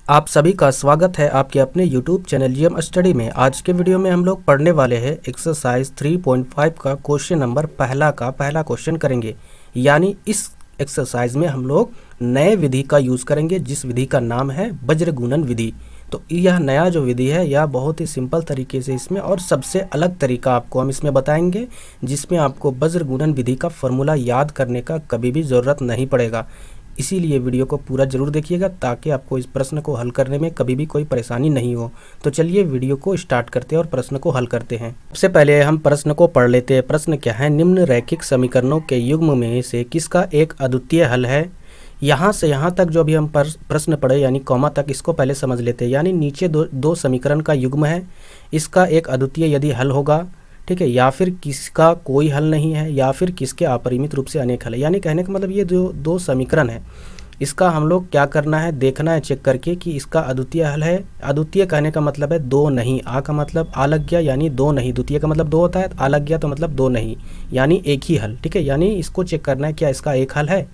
आप सभी का स्वागत है आपके अपने YouTube चैनल जीएम स्टडी में। आज के वीडियो में हम लोग पढ़ने वाले हैं एक्सरसाइज 3.5 का क्वेश्चन नंबर पहला क्वेश्चन करेंगे। यानी इस एक्सरसाइज में हम लोग नए विधि का यूज़ करेंगे जिस विधि का नाम है वज्र गुणन विधि। तो यह नया जो विधि है यह बहुत ही सिंपल तरीके से इसमें और सबसे अलग तरीका आपको हम इसमें बताएंगे जिसमें आपको वज्र गुणन विधि का फॉर्मूला याद करने का कभी भी ज़रूरत नहीं पड़ेगा। इसीलिए वीडियो को पूरा जरूर देखिएगा ताकि आपको इस प्रश्न को हल करने में कभी भी कोई परेशानी नहीं हो। तो चलिए वीडियो को स्टार्ट करते हैं और प्रश्न को हल करते हैं। सबसे पहले हम प्रश्न को पढ़ लेते हैं। प्रश्न क्या है, निम्न रैखिक समीकरणों के युग्म में से किसका एक अद्वितीय हल है। यहाँ से यहाँ तक जो अभी हम प्रश्न पढ़े यानी कॉमा तक, इसको पहले समझ लेते हैं। यानी नीचे दो समीकरण का युग्म है, इसका एक अद्वितीय यदि हल होगा, ठीक है, या फिर किसका कोई हल नहीं है, या फिर किसके अपरिमित रूप से अनेक हल है। यानी कहने का मतलब ये जो दो समीकरण है इसका हम लोग क्या करना है, देखना है चेक करके कि इसका अद्वितीय हल है। अद्वितीय कहने का मतलब है दो नहीं, आ का मतलब आ लग गया यानी दो नहीं, द्वितीय का मतलब दो होता है, आ लग गया तो मतलब दो नहीं यानी एक ही हल, ठीक है। यानी इसको चेक करना है क्या इसका एक हल है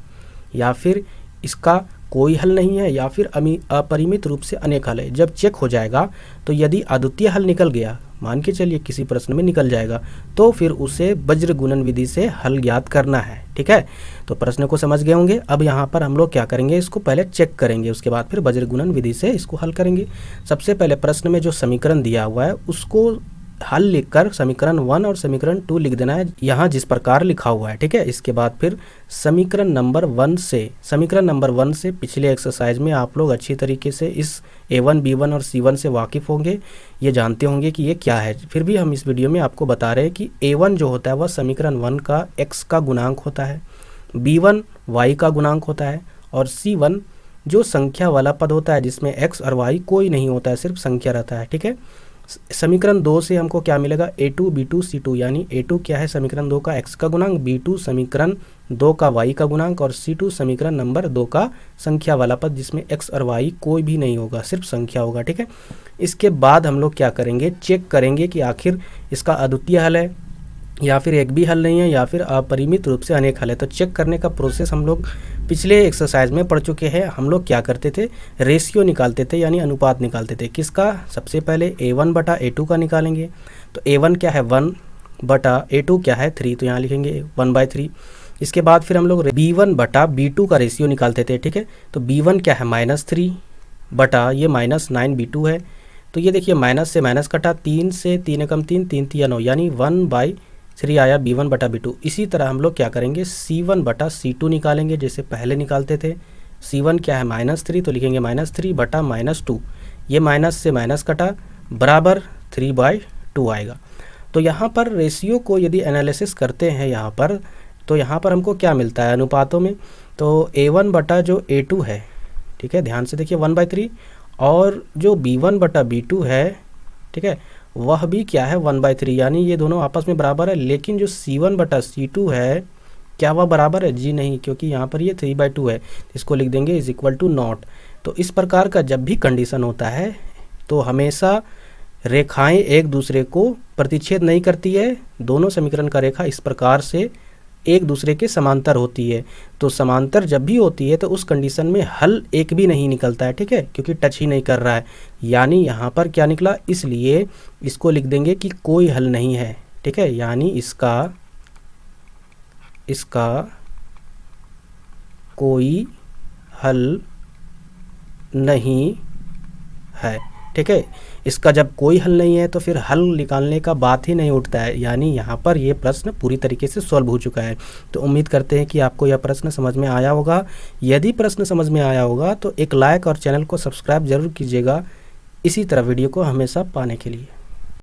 या फिर इसका कोई हल नहीं है या फिर अपरिमित रूप से अनेक हल है। जब चेक हो जाएगा तो यदि अद्वितीय हल निकल गया, मान के चलिए किसी प्रश्न में निकल जाएगा, तो फिर उसे वज्र गुणन विधि से हल ज्ञात करना है, ठीक है। तो प्रश्न को समझ गए होंगे। अब यहाँ पर हम लोग क्या करेंगे, इसको पहले चेक करेंगे, उसके बाद फिर वज्र गुणन विधि से इसको हल करेंगे। सबसे पहले प्रश्न में जो समीकरण दिया हुआ है उसको हल लिखकर समीकरण 1 और समीकरण 2 लिख देना है यहाँ जिस प्रकार लिखा हुआ है, ठीक है। इसके बाद फिर समीकरण नंबर 1 से पिछले एक्सरसाइज में आप लोग अच्छी तरीके से इस A1, B1 और C1 से वाकिफ़ होंगे, ये जानते होंगे कि ये क्या है। फिर भी हम इस वीडियो में आपको बता रहे हैं कि A1 जो होता है वह समीकरण 1 का x का गुणांक होता है, B1 y का गुणांक होता है और C1 जो संख्या वाला पद होता है जिसमें x और y कोई नहीं होता है, सिर्फ संख्या रहता है, ठीक है। समीकरण 2 से हमको क्या मिलेगा, A2, B2, C2 यानी A2 क्या है समीकरण 2 का x का गुणांक, B2 समीकरण 2 का y का गुणांक और C2 समीकरण नंबर 2 का संख्या वाला पद जिसमें x और y कोई भी नहीं होगा, सिर्फ संख्या होगा, ठीक है। इसके बाद हम लोग क्या करेंगे, चेक करेंगे कि आखिर इसका अद्वितीय हल है या फिर एक भी हल नहीं है या फिर अपरिमित रूप से अनेक हल है। तो चेक करने का प्रोसेस हम लोग पिछले एक्सरसाइज में पढ़ चुके हैं। हम लोग क्या करते थे, रेशियो निकालते थे यानी अनुपात निकालते थे। किसका, सबसे पहले A1 बटा A2 का निकालेंगे। तो A1 क्या है 1 बटा A2 क्या है 3, तो यहाँ लिखेंगे 1/3। इसके बाद फिर हम लोग B1 बटा B2 का रेशियो निकालते थे, ठीक है। तो B1 क्या है -3 बटा ये -9 B2 है। तो ये देखिए माइनस से माइनस कटा, 3 से 3 कम 3, 3 3 9 यानी 1/3 आया B1 बटा B2। इसी तरह हम लोग क्या करेंगे, C1 बटा C2 निकालेंगे जैसे पहले निकालते थे। C1 क्या है -3 तो लिखेंगे -3 बटा -2, ये माइनस से माइनस कटा बराबर 3/2 आएगा। तो यहाँ पर रेशियो को यदि एनालिसिस करते हैं यहाँ पर, तो यहाँ पर हमको क्या मिलता है अनुपातों में, तो A1 बटा जो A2 है, ठीक है, ध्यान से देखिए 1/3 और जो B1 बटा B2 है, ठीक है, वह भी क्या है 1/3 यानी ये दोनों आपस में बराबर है। लेकिन जो C1 बटा C2 है क्या वह बराबर है, जी नहीं, क्योंकि यहाँ पर ये 3/2 है, इसको लिख देंगे =0। तो इस प्रकार का जब भी कंडीशन होता है तो हमेशा रेखाएं एक दूसरे को प्रतिच्छेद नहीं करती है। दोनों समीकरण का रेखा इस प्रकार से एक दूसरे के समांतर होती है। तो समांतर जब भी होती है तो उस कंडीशन में हल एक भी नहीं निकलता है, ठीक है, क्योंकि टच ही नहीं कर रहा है। यानी यहाँ पर क्या निकला, इसलिए इसको लिख देंगे कि कोई हल नहीं है, ठीक है। यानी इसका कोई हल नहीं है, ठीक है। इसका जब कोई हल नहीं है तो फिर हल निकालने का बात ही नहीं उठता है। यानी यहाँ पर ये प्रश्न पूरी तरीके से सॉल्व हो चुका है। तो उम्मीद करते हैं कि आपको यह प्रश्न समझ में आया होगा। यदि प्रश्न समझ में आया होगा तो एक लाइक और चैनल को सब्सक्राइब जरूर कीजिएगा इसी तरह वीडियो को हमेशा पाने के लिए।